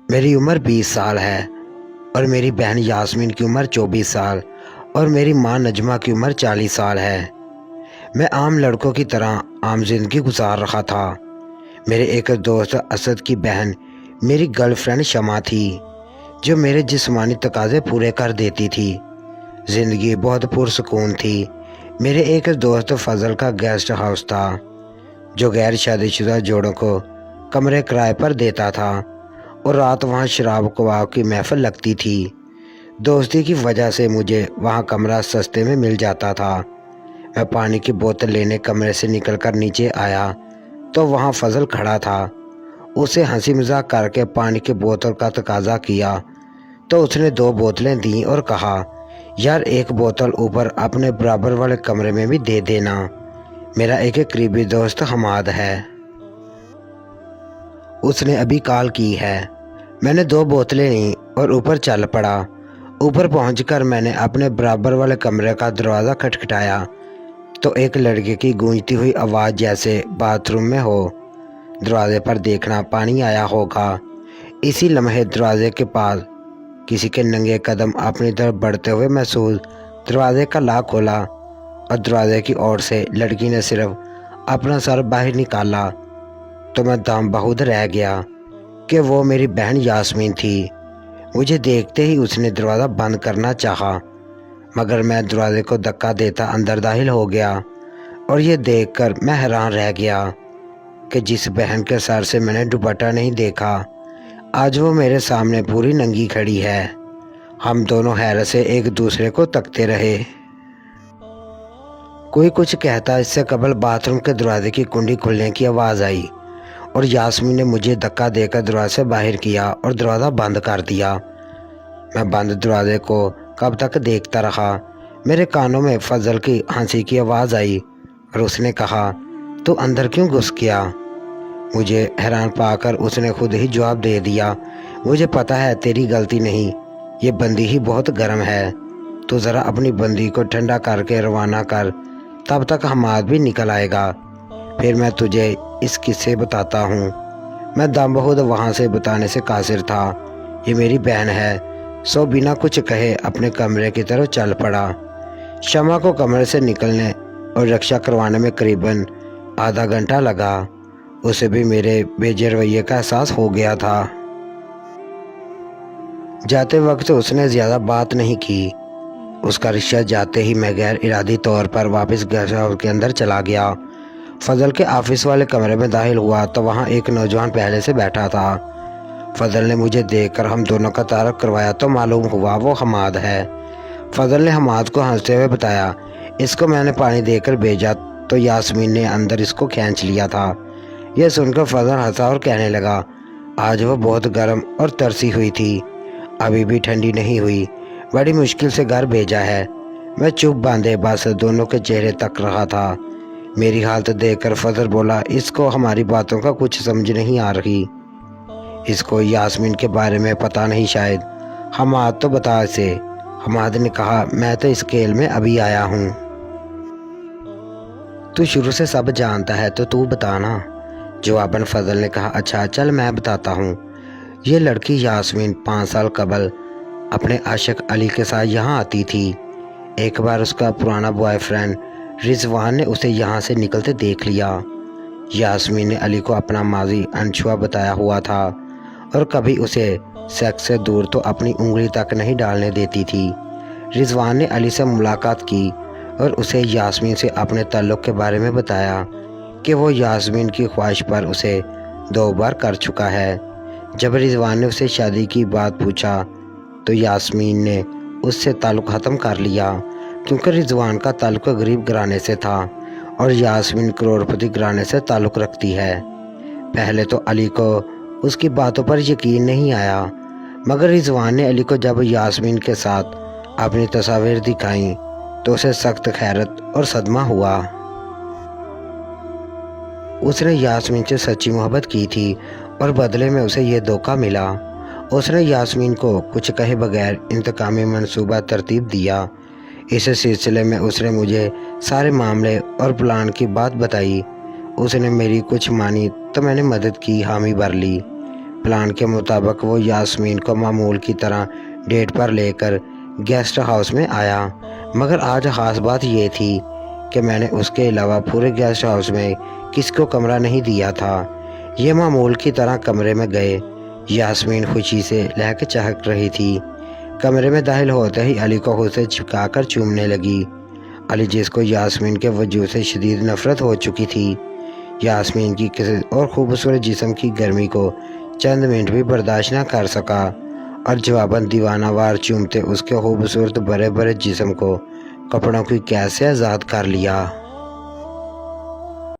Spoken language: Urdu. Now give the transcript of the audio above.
میری عمر 20 سال ہے اور میری بہن یاسمین کی عمر 24 سال اور میری ماں نجمہ کی عمر 40 سال ہے۔ میں عام لڑکوں کی طرح عام زندگی گزار رہا تھا۔ میرے ایک دوست اسد کی بہن میری گرل فرینڈ شمع تھی جو میرے جسمانی تقاضے پورے کر دیتی تھی۔ زندگی بہت پرسکون تھی۔ میرے ایک دوست فضل کا گیسٹ ہاؤس تھا جو غیر شادی شدہ جوڑوں کو کمرے کرائے پر دیتا تھا اور رات وہاں شراب کباب کی محفل لگتی تھی۔ دوستی کی وجہ سے مجھے وہاں کمرہ سستے میں مل جاتا تھا۔ میں پانی کی بوتل لینے کمرے سے نکل کر نیچے آیا تو وہاں فضل کھڑا تھا۔ اسے ہنسی مذاق کر کے پانی کی بوتل کا تقاضا کیا تو اس نے 2 بوتلیں دیں اور کہا، یار ایک بوتل اوپر اپنے برابر والے کمرے میں بھی دے دینا، میرا ایک قریبی دوست حماد ہے، اس نے ابھی کال کی ہے۔ میں نے 2 بوتلیں لیں اور اوپر چل پڑا۔ اوپر پہنچ کر میں نے اپنے برابر والے کمرے کا دروازہ کھٹکھٹایا تو ایک لڑکے کی گونجتی ہوئی آواز جیسے باتھ روم میں ہو۔ دروازے پر دیکھنا پانی آیا ہوگا۔ اسی لمحے دروازے کے پاس کسی کے ننگے قدم اپنی طرف بڑھتے ہوئے محسوس دروازے کا لاک کھولا اور دروازے کی اوٹ سے لڑکی نے صرف اپنا سر باہر نکالا تو میں دم بہود رہ گیا کہ وہ میری بہن یاسمین تھی۔ مجھے دیکھتے ہی اس نے دروازہ بند کرنا چاہا مگر میں دروازے کو دھکا دیتا اندر داخل ہو گیا اور یہ دیکھ کر میں حیران رہ گیا کہ جس بہن کے سر سے میں نے دوپٹہ نہیں دیکھا آج وہ میرے سامنے پوری ننگی کھڑی ہے۔ ہم دونوں حیرت سے ایک دوسرے کو تکتے رہے۔ کوئی کچھ کہتا اس سے قبل باتھ روم کے دروازے کی کنڈی کھلنے کی آواز آئی اور یاسمین نے مجھے دھکا دے کر دروازے سے باہر کیا اور دروازہ بند کر دیا۔ میں بند دروازے کو کب تک دیکھتا رہا۔ میرے کانوں میں فضل کی ہنسی کی آواز آئی اور اس نے کہا، تو اندر کیوں گھس گیا؟ مجھے حیران پا کر اس نے خود ہی جواب دے دیا، مجھے پتہ ہے تیری غلطی نہیں، یہ بندی ہی بہت گرم ہے، تو ذرا اپنی بندی کو ٹھنڈا کر کے روانہ کر، تب تک حماد بھی نکل آئے گا، پھر میں تجھے اس قصے بتاتا ہوں۔ میں دم بہود وہاں سے بتانے سے قاصر تھا۔ یہ میری بہن ہے، سو بنا کچھ کہے اپنے کمرے کی طرف چل پڑا۔ شمع کو کمرے سے نکلنے اور رکشہ کروانے میں قریباً آدھا گھنٹہ لگا۔ اسے بھی میرے بے رویے کا احساس ہو گیا تھا۔ جاتے وقت اس نے زیادہ بات نہیں کی۔ اس کا رکشہ جاتے ہی میں غیر ارادی طور پر واپس گیسٹ ہاؤس کے اندر چلا گیا۔ فضل کے آفس والے کمرے میں داخل ہوا تو وہاں ایک نوجوان پہلے سے بیٹھا تھا۔ فضل نے مجھے دیکھ کر ہم دونوں کا تعارف کروایا تو معلوم ہوا وہ حماد ہے۔ فضل نے حماد کو ہنستے ہوئے بتایا، اس کو میں نے پانی دے کر بھیجا تو یاسمین نے اندر اس کو کھینچ لیا تھا۔ یہ سن کر فضل ہنسا اور کہنے لگا، آج وہ بہت گرم اور ترسی ہوئی تھی، ابھی بھی ٹھنڈی نہیں ہوئی، بڑی مشکل سے گھر بھیجا ہے۔ میں چپ باندھے بس دونوں کے چہرے تک رہا تھا۔ میری حالت دیکھ کر فضل بولا، اس کو ہماری باتوں کا کچھ سمجھ نہیں آ رہی، اس کو یاسمین کے بارے میں پتہ نہیں، شاید حماد تو بتا اسے۔ حماد نے کہا، میں تو اس کھیل میں ابھی آیا ہوں، تو شروع سے سب جانتا ہے تو بتانا۔ جواباً فضل نے کہا، اچھا چل میں بتاتا ہوں۔ یہ لڑکی یاسمین 5 سال قبل اپنے عاشق علی کے ساتھ یہاں آتی تھی۔ ایک بار اس کا پرانا بوائے فرینڈ رضوان نے اسے یہاں سے نکلتے دیکھ لیا۔ یاسمین نے علی کو اپنا ماضی انچھوا بتایا ہوا تھا اور کبھی اسے سیکس سے دور تو اپنی انگلی تک نہیں ڈالنے دیتی تھی۔ رضوان نے علی سے ملاقات کی اور اسے یاسمین سے اپنے تعلق کے بارے میں بتایا کہ وہ یاسمین کی خواہش پر اسے 2 بار کر چکا ہے۔ جب رضوان نے اسے شادی کی بات پوچھا تو یاسمین نے اس سے تعلق ختم کر لیا کیونکہ رضوان کا تعلق غریب گھرانے سے تھا اور یاسمین کروڑ پتی گھرانے سے تعلق رکھتی ہے۔ پہلے تو علی کو اس کی باتوں پر یقین نہیں آیا مگر رضوان نے علی کو جب یاسمین کے ساتھ اپنی تصاویر دکھائیں تو اسے سخت حیرت اور صدمہ ہوا۔ اس نے یاسمین سے سچی محبت کی تھی اور بدلے میں اسے یہ دھوکہ ملا۔ اس نے یاسمین کو کچھ کہے بغیر انتقامی منصوبہ ترتیب دیا۔ اس سلسلے میں اس نے مجھے سارے معاملے اور پلان کی بات بتائی۔ اس نے میری کچھ مانی تو میں نے مدد کی حامی بھر لی۔ پلان کے مطابق وہ یاسمین کو معمول کی طرح ڈیٹ پر لے کر گیسٹ ہاؤس میں آیا، مگر آج خاص بات یہ تھی کہ میں نے اس کے علاوہ پورے گیسٹ ہاؤس میں کسی کو کمرہ نہیں دیا تھا۔ یہ معمول کی طرح کمرے میں گئے۔ یاسمین خوشی سے لہک چہک رہی تھی۔ کمرے میں داخل ہوتے ہی علی کو خود سے چپکا کر چومنے لگی۔ علی جس کو یاسمین کے وجود سے شدید نفرت ہو چکی تھی، یاسمین کی کسی اور خوبصورت جسم کی گرمی کو چند منٹ بھی برداشت نہ کر سکا اور جواباً دیوانہ وار چومتے اس کے خوبصورت بڑے بڑے جسم کو کپڑوں کی قید سے آزاد کر لیا۔